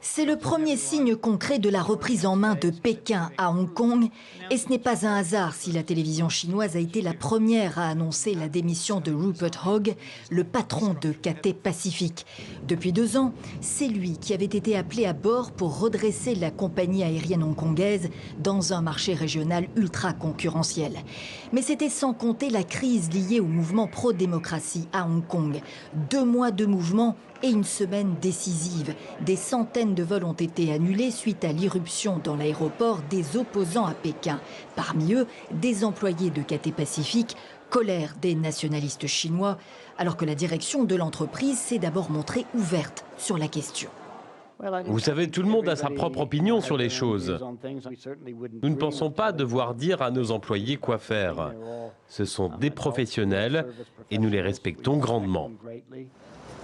C'est le premier signe concret de la reprise en main de Pékin à Hong Kong. Et ce n'est pas un hasard si la télévision chinoise a été la première à annoncer la démission de Rupert Hogg, le patron de Cathay Pacific. Depuis 2 ans, c'est lui qui avait été appelé à bord pour redresser la compagnie aérienne hongkongaise dans un marché régional ultra concurrentiel. Mais c'était sans compter la crise liée au mouvement pro-démocratie à Hong Kong. 2 mois de mouvement et une semaine décisive. Des centaines de vols ont été annulés suite à l'irruption dans l'aéroport des opposants à Pékin. Parmi eux, des employés de Cathay Pacific, colère des nationalistes chinois, alors que la direction de l'entreprise s'est d'abord montrée ouverte sur la question. Vous savez, tout le monde a sa propre opinion sur les choses. Nous ne pensons pas devoir dire à nos employés quoi faire. Ce sont des professionnels et nous les respectons grandement.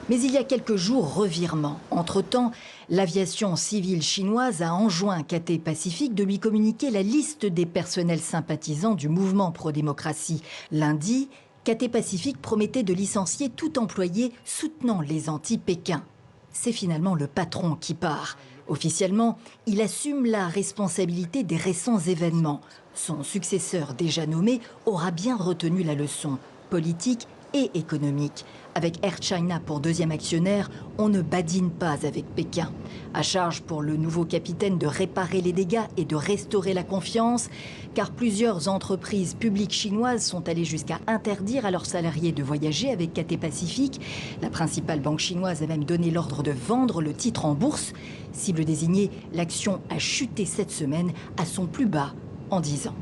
Mais il y a quelques jours, revirement. Entre-temps, l'aviation civile chinoise a enjoint Cathay Pacific de lui communiquer la liste des personnels sympathisants du mouvement pro-démocratie. Lundi, Cathay Pacific promettait de licencier tout employé soutenant les anti-Pékin. C'est finalement le patron qui part. Officiellement, il assume la responsabilité des récents événements. Son successeur déjà nommé aura bien retenu la leçon politique et économique. Avec Air China pour deuxième actionnaire, on ne badine pas avec Pékin. À charge pour le nouveau capitaine de réparer les dégâts et de restaurer la confiance, car plusieurs entreprises publiques chinoises sont allées jusqu'à interdire à leurs salariés de voyager avec Cathay Pacific. La principale banque chinoise a même donné l'ordre de vendre le titre en bourse. Cible désignée, l'action a chuté cette semaine à son plus bas en 10 ans.